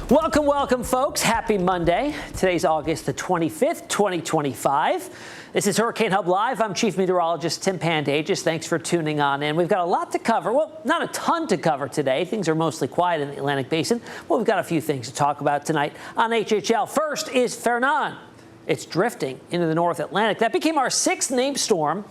Welcome, folks. Happy Monday. Today's August the 25th, 2025. This is Hurricane Hub Live. I'm Chief Meteorologist Tim Pandajis. Thanks for tuning on in. We've got a lot to cover. Well, not a ton to cover today. Things are mostly quiet in the Atlantic Basin. Well, we've got a few things to talk about tonight on HHL. First is Fernand. It's drifting into the North Atlantic. That became our sixth named storm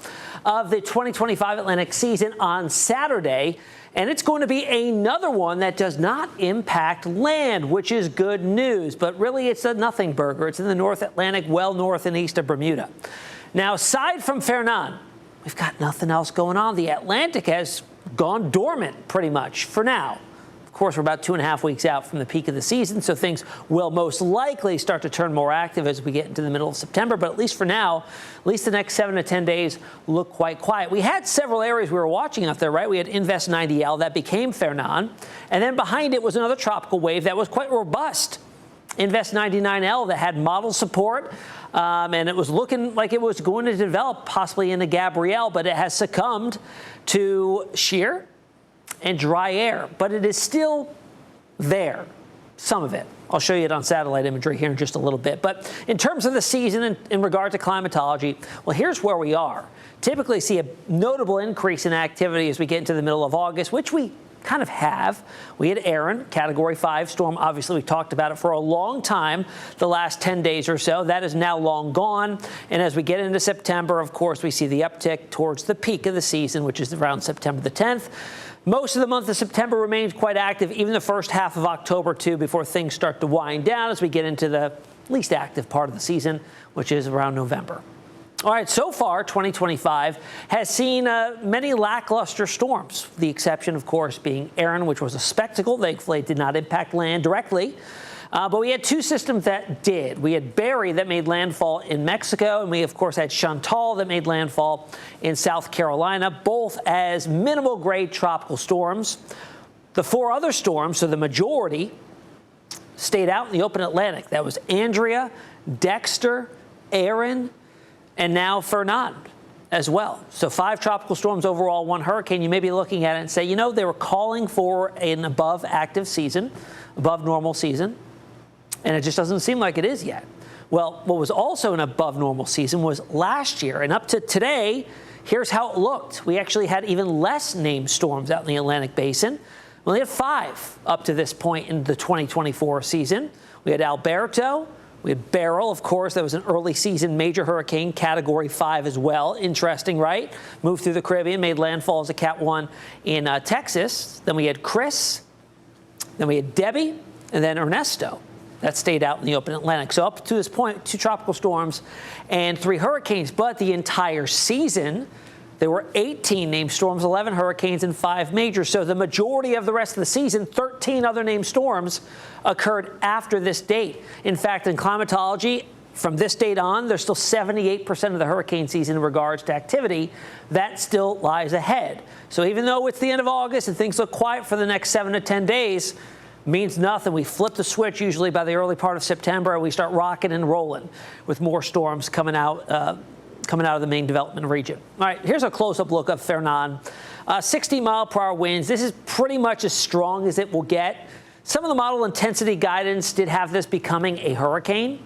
of the 2025 Atlantic season on Saturday. And it's going to be another one that does not impact land, which is good news. But really, it's a nothing burger. It's in the North Atlantic, well north and east of Bermuda. Now, aside from Fernand, we've got nothing else going on. The Atlantic has gone dormant pretty much for now. Of course, we're about 2.5 weeks out from the peak of the season, so things will most likely start to turn more active as we get into the middle of September. But at least for now, at least the next 7 to 10 days look quite quiet. We had several areas we were watching out there, right? We had Invest 90L that became Fernand, and then behind it was another tropical wave that was quite robust. Invest 99L that had model support, and it was looking like it was going to develop possibly into Gabrielle, but it has succumbed to shear and dry air, but it is still there, some of it. I'll show you it on satellite imagery here in just a little bit. But in terms of the season in regard to climatology, well, here's where we are. Typically see a notable increase in activity as we get into the middle of August, which we kind of have. We had Aaron, Category 5 storm. Obviously, we talked about it for a long time, the last 10 days or so. That is now long gone. And as we get into September, of course, we see the uptick towards the peak of the season, which is around September the 10th. Most of the month of September remains quite active, even the first half of October, too, before things start to wind down as we get into the least active part of the season, which is around November. All right, so far, 2025 has seen many lackluster storms, the exception, of course, being Aaron, which was a spectacle. Thankfully, it did not impact land directly. But we had two systems that did. We had Barry that made landfall in Mexico, and we, of course, had Chantal that made landfall in South Carolina, both as minimal grade tropical storms. The four other storms, so the majority, stayed out in the open Atlantic. That was Andrea, Dexter, Aaron, and now Fernand as well. So 5 tropical storms overall, 1 hurricane. You may be looking at it and say, you know, they were calling for an above active season, above normal season. And it just doesn't seem like it is yet. Well, what was also an above normal season was last year. And up to today, here's how it looked. We actually had even less named storms out in the Atlantic Basin. We only had 5 up to this point in the 2024 season. We had Alberto. We had Beryl, of course. That was an early season major hurricane, Category 5 as well. Interesting, right? Moved through the Caribbean, made landfall as a Cat 1 in Texas. Then we had Chris. Then we had Debbie. And then Ernesto. That stayed out in the open Atlantic. So up to this point, 2 tropical storms and 3 hurricanes. But the entire season, there were 18 named storms, 11 hurricanes, and 5 majors. So the majority of the rest of the season, 13 other named storms, occurred after this date. In fact, in climatology, from this date on, there's still 78% of the hurricane season in regards to activity. That still lies ahead. So even though it's the end of August and things look quiet for the next 7 to 10 days, means nothing. We flip the switch usually by the early part of September, and we start rocking and rolling with more storms coming out of the main development region. All right, here's a close-up look of Fernand. 60-mile-per-hour winds. This is pretty much as strong as it will get. Some of the model intensity guidance did have this becoming a hurricane,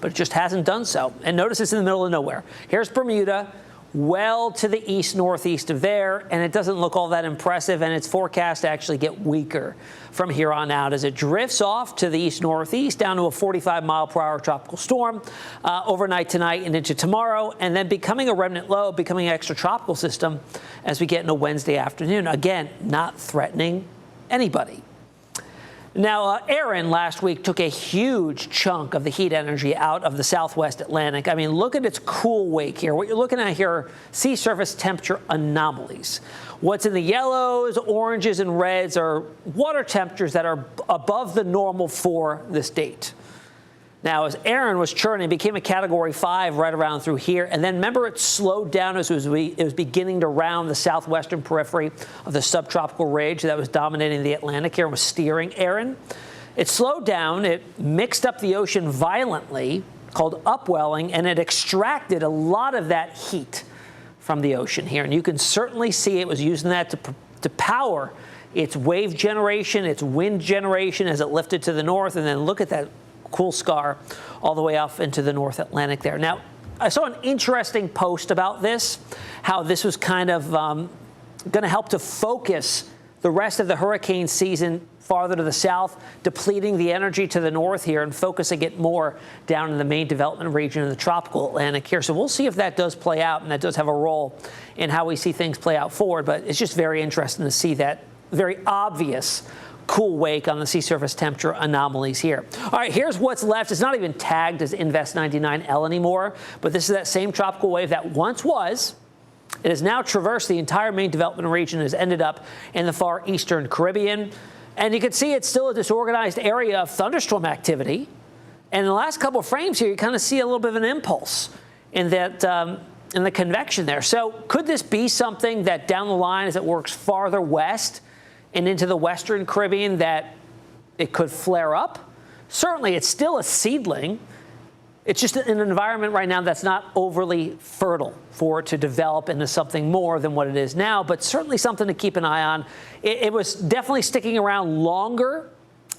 but it just hasn't done so. And notice it's in the middle of nowhere. Here's Bermuda, well to the east-northeast of there, and it doesn't look all that impressive, and it's forecast to actually get weaker from here on out as it drifts off to the east-northeast down to a 45-mile-per-hour tropical storm overnight tonight and into tomorrow, and then becoming a remnant low, becoming an extratropical system as we get into Wednesday afternoon. Again, not threatening anybody. Now, Aaron last week took a huge chunk of the heat energy out of the southwest Atlantic. I mean, look at its cool wake here. What you're looking at here are sea surface temperature anomalies. What's in the yellows, oranges, and reds are water temperatures that are above the normal for this date. Now, as Aaron was churning, it became a Category 5 right around through here. And then remember, it slowed down as it was beginning to round the southwestern periphery of the subtropical ridge that was dominating the Atlantic here and was steering Aaron. It slowed down. It mixed up the ocean violently, called upwelling, and it extracted a lot of that heat from the ocean here. And you can certainly see it was using that to power its wave generation, its wind generation as it lifted to the north. And then look at that cool scar all the way off into the North Atlantic there. Now, I saw an interesting post about this, how this was kind of going to help to focus the rest of the hurricane season farther to the south, depleting the energy to the north here and focusing it more down in the main development region of the tropical Atlantic here. So we'll see if that does play out, and that does have a role in how we see things play out forward. But it's just very interesting to see that very obvious cool wake on the sea surface temperature anomalies here. All right, here's what's left. It's not even tagged as Invest 99L anymore, but this is that same tropical wave that once was. It has now traversed the entire main development region and has ended up in the far eastern Caribbean. And you can see it's still a disorganized area of thunderstorm activity. And in the last couple of frames here, you kind of see a little bit of an impulse in that in the convection there. So could this be something that down the line, as it works farther west and into the western Caribbean, that it could flare up? Certainly, it's still a seedling. It's just in an environment right now that's not overly fertile for it to develop into something more than what it is now, but certainly something to keep an eye on. It was definitely sticking around longer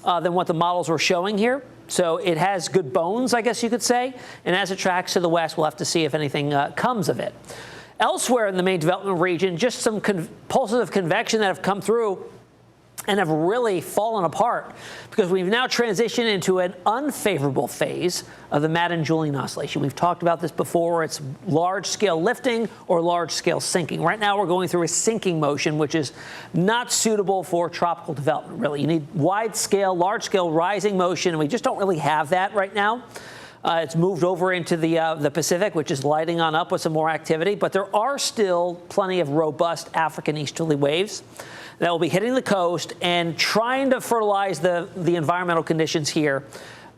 than what the models were showing here. So it has good bones, I guess you could say. And as it tracks to the west, we'll have to see if anything comes of it. Elsewhere in the main development region, just some pulses of convection that have come through and have really fallen apart because we've now transitioned into an unfavorable phase of the Madden-Julian oscillation. We've talked about this before. It's large-scale lifting or large-scale sinking. Right now, we're going through a sinking motion, which is not suitable for tropical development, really. You need wide-scale, large-scale rising motion, and we just don't really have that right now. It's moved over into the Pacific, which is lighting on up with some more activity, but there are still plenty of robust African easterly waves that will be hitting the coast and trying to fertilize the environmental conditions here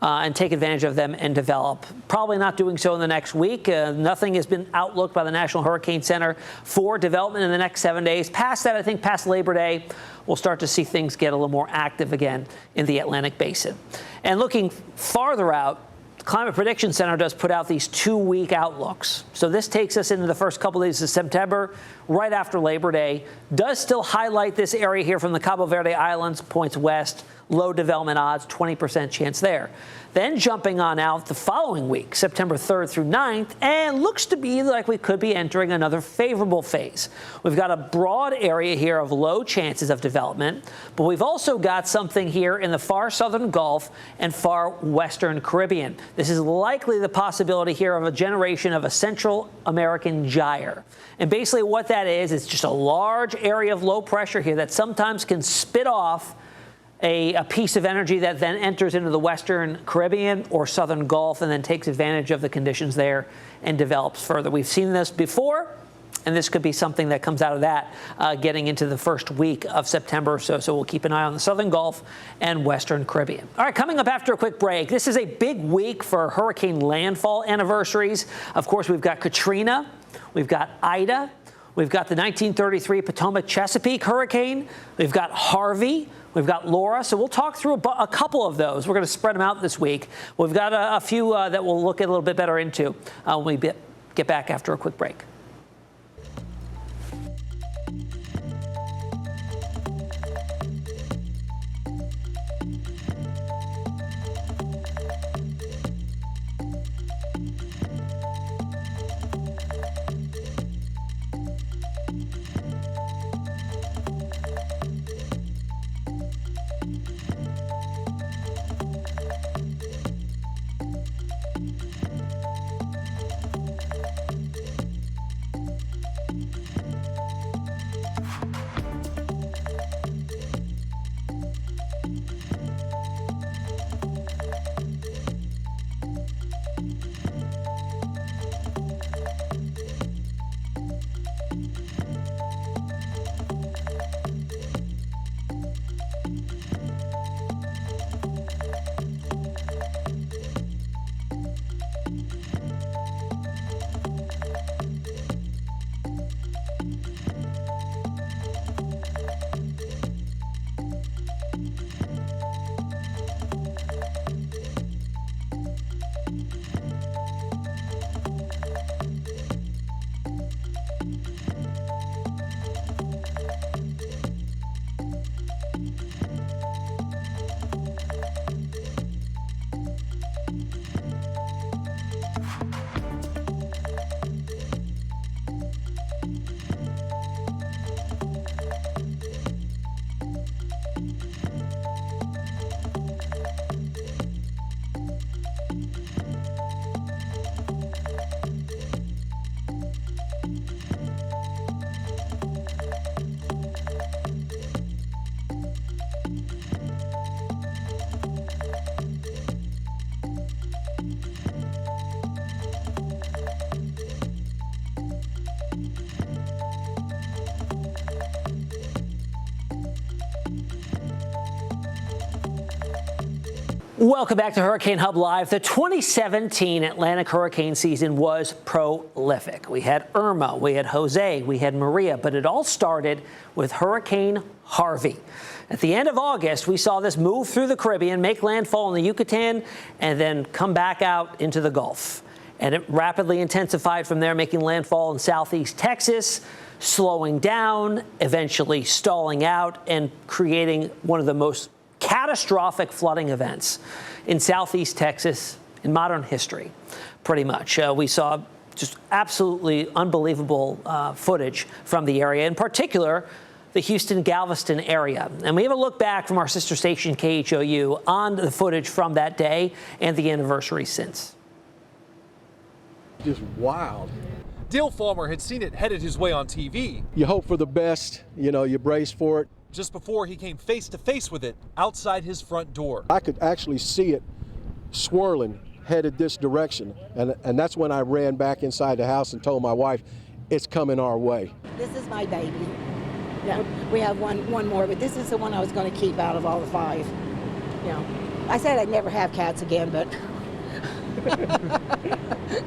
and take advantage of them and develop. Probably not doing so in the next week. Nothing has been outlooked by the National Hurricane Center for development in the next 7 days. Past that, I think past Labor Day, we'll start to see things get a little more active again in the Atlantic Basin. And looking farther out, Climate Prediction Center does put out these 2-week outlooks. So this takes us into the first couple of days of September, right after Labor Day. Does still highlight this area here from the Cabo Verde Islands, points west, low development odds, 20% chance there. Then jumping on out the following week, September 3rd through 9th, and looks to be like we could be entering another favorable phase. We've got a broad area here of low chances of development, but we've also got something here in the far southern Gulf and far western Caribbean. This is likely the possibility here of a generation of a Central American gyre. And basically what that is, it's just a large area of low pressure here that sometimes can spit off a piece of energy that then enters into the western Caribbean or southern Gulf and then takes advantage of the conditions there and develops further. We've seen this before, and this could be something that comes out of that getting into the first week of September. So we'll keep an eye on the southern Gulf and western Caribbean. All right, coming up after a quick break, this is a big week for hurricane landfall anniversaries. Of course, we've got Katrina, we've got Ida, we've got the 1933 Potomac Chesapeake hurricane, we've got Harvey, we've got Laura, so we'll talk through a couple of those. We're going to spread them out this week. We've got a few that we'll look at a little bit better into when we get back after a quick break. Welcome back to Hurricane Hub Live. The 2017 Atlantic hurricane season was prolific. We had Irma, we had Jose, we had Maria, but it all started with Hurricane Harvey. At the end of August, we saw this move through the Caribbean, make landfall in the Yucatan, and then come back out into the Gulf. And it rapidly intensified from there, making landfall in southeast Texas, slowing down, eventually stalling out, and creating one of the most catastrophic flooding events in southeast Texas in modern history, pretty much. We saw just absolutely unbelievable footage from the area, in particular, the Houston-Galveston area. And we have a look back from our sister station, KHOU, on the footage from that day and the anniversary since. Just wild. Dale Falmer had seen it headed his way on TV. You hope for the best, you know, you brace for it. Just before he came face to face with it outside his front door. I could actually see it swirling, headed this direction. And that's when I ran back inside the house and told my wife, it's coming our way. This is my baby. Yeah, we have one more, but this is the one I was going to keep out of all the 5. You know, I said I'd never have cats again, but.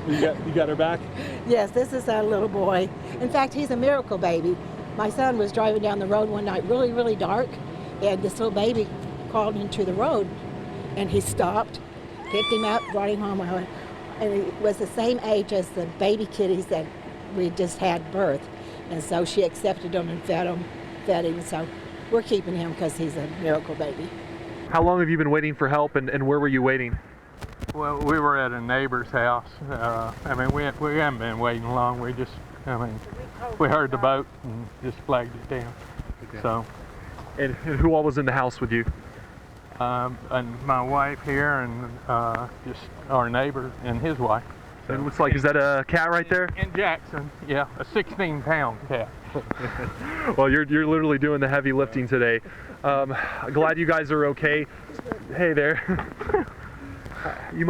You got her back? Yes, this is our little boy. In fact, he's a miracle baby. My son was driving down the road one night, really, really dark, and this little baby crawled into the road, and he stopped, picked him up, brought him home, and he was the same age as the baby kitties that we just had birth, and so she accepted him and fed him, so we're keeping him because he's a miracle baby. How long have you been waiting for help, and where were you waiting? Well, we were at a neighbor's house. I mean, we haven't been waiting long. We heard the boat and just flagged it down. Okay. So, and who all was in the house with you? and my wife here, and just our neighbor and his wife. So it looks like, is that a cat right there? In Jackson, yeah, a 16-pound cat. Well, you're literally doing the heavy lifting today. Glad you guys are okay. Hey there. You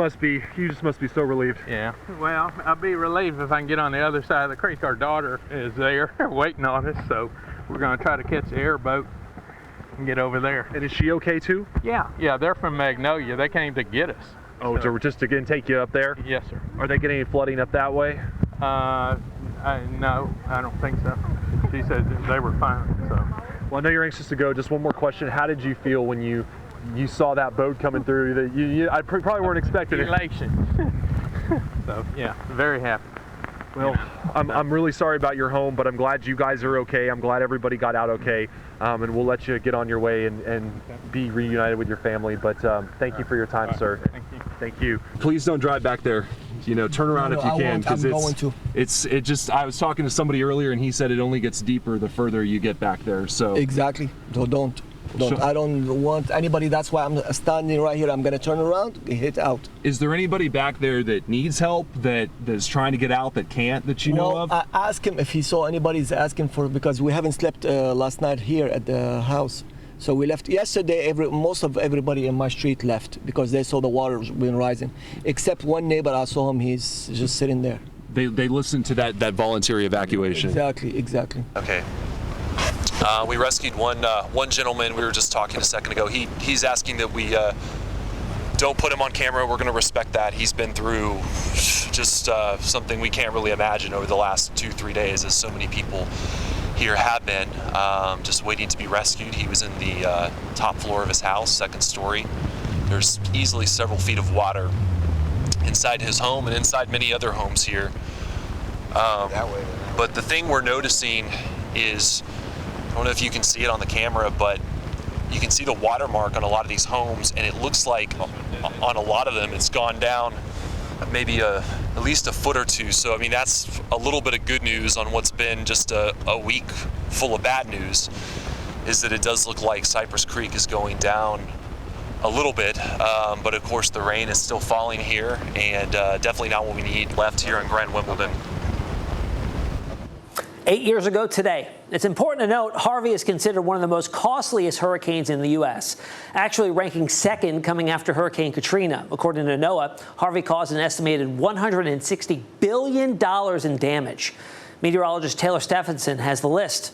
just must be so relieved. Yeah, well, I'll be relieved if I can get on the other side of the creek. Our daughter is there waiting on us, so we're going to try to catch the airboat and get over there. And is she okay too? Yeah, they're from Magnolia. They came to get us. Oh, so just to again take you up there? Yes, sir. Are they getting any flooding up that way? No, I don't think so. She said they were fine, so. Well, I know you're anxious to go. Just one more question. How did you feel when you saw that boat coming through? That I probably weren't expecting it. Elation. So yeah, very happy. Well, I'm really sorry about your home, but I'm glad you guys are okay. I'm glad everybody got out okay, and we'll let you get on your way and be reunited with your family. But thank you for your time, sir. Thank you. Thank you. Please don't drive back there. You know, turn around if you can, because it just. I was talking to somebody earlier, and he said it only gets deeper the further you get back there. So exactly. So don't. Sure. I don't want anybody. That's why I'm standing right here. I'm gonna turn around, hit out. Is there anybody back there that needs help, that's trying to get out, that can't, that you know of? I asked him if he saw anybody's asking for, because we haven't slept last night here at the house. So we left yesterday. Most of everybody in my street left because they saw the water been rising, except one neighbor. I saw him. He's just sitting there. They listened to that voluntary evacuation. Exactly. Okay. We rescued one gentleman. We were just talking a second ago. He's asking that we don't put him on camera. We're going to respect that. He's been through just something we can't really imagine over the last 2-3 days, as so many people here have been, just waiting to be rescued. He was in the top floor of his house, second story. There's easily several feet of water inside his home and inside many other homes here. But the thing we're noticing is, I don't know if you can see it on the camera, but you can see the watermark on a lot of these homes, and it looks like on a lot of them it's gone down maybe at least a foot or two. So I mean, that's a little bit of good news on what's been just a week full of bad news, is that it does look like Cypress Creek is going down a little bit, but of course the rain is still falling here, and definitely not what we need left here in Grand Wimbledon. 8 years ago today. It's important to note Harvey is considered one of the most costliest hurricanes in the U.S., actually ranking second, coming after Hurricane Katrina. According to NOAA, Harvey caused an estimated $160 billion in damage. Meteorologist Taylor Stephenson has the list.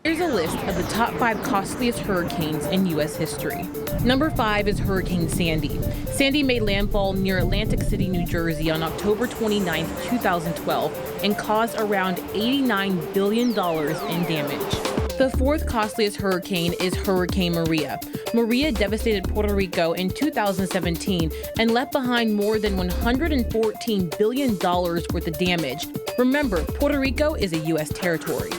Here's a list of the top 5 costliest hurricanes in U.S. history. Number 5 is Hurricane Sandy. Sandy made landfall near Atlantic City, New Jersey on October 29, 2012, and caused around $89 billion in damage. The 4th costliest hurricane is Hurricane Maria. Maria devastated Puerto Rico in 2017 and left behind more than $114 billion worth of damage. Remember, Puerto Rico is a U.S. territory.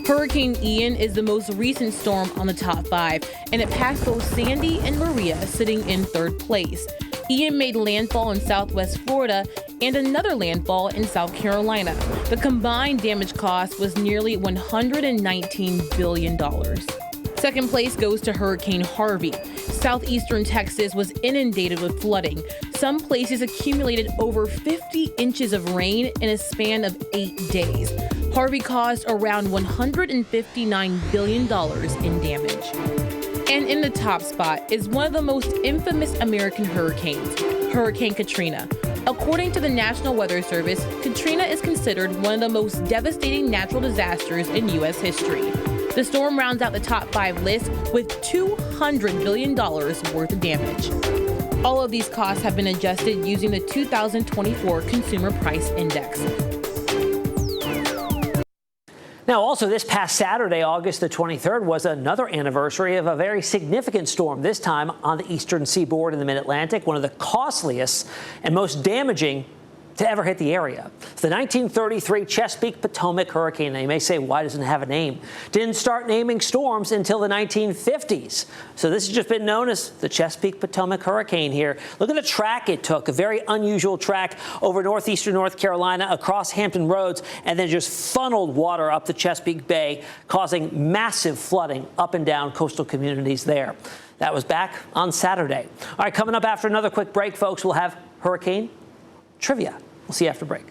Hurricane Ian is the most recent storm on the top 5, and it passed both Sandy and Maria, sitting in 3rd place. Ian made landfall in southwest Florida and another landfall in South Carolina. The combined damage cost was nearly $119 billion. 2nd place goes to Hurricane Harvey. Southeastern Texas was inundated with flooding. Some places accumulated over 50 inches of rain in a span of 8 days. Harvey caused around $159 billion in damage. And in the top spot is one of the most infamous American hurricanes, Hurricane Katrina. According to the National Weather Service, Katrina is considered one of the most devastating natural disasters in U.S. history. The storm rounds out the top 5 list with $200 billion worth of damage. All of these costs have been adjusted using the 2024 Consumer Price Index. Now, also this past Saturday, August the 23rd, was another anniversary of a very significant storm, this time on the eastern seaboard in the mid-Atlantic, one of the costliest and most damaging to ever hit the area. It's the 1933 Chesapeake Potomac hurricane. Now, you may say, why doesn't it have a name? Didn't start naming storms until the 1950s. So this has just been known as the Chesapeake Potomac hurricane here. Look at the track it took, a very unusual track over northeastern North Carolina, across Hampton Roads, and then just funneled water up the Chesapeake Bay, causing massive flooding up and down coastal communities there. That was back on Saturday. All right, coming up after another quick break, folks, we'll have hurricane trivia. We'll see you after break.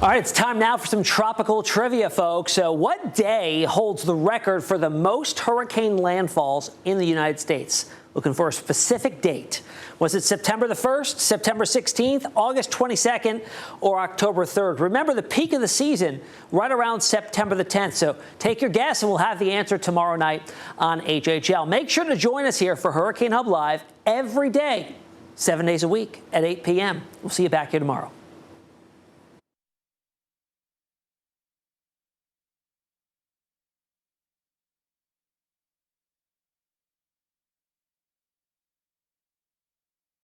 All right, it's time now for some tropical trivia, folks. So what day holds the record for the most hurricane landfalls in the United States? Looking for a specific date. Was it September the 1st, September 16th, August 22nd, or October 3rd? Remember, the peak of the season right around September the 10th. So take your guess, and we'll have the answer tomorrow night on HHL. Make sure to join us here for Hurricane Hub Live every day, 7 days a week at 8 p.m. We'll see you back here tomorrow.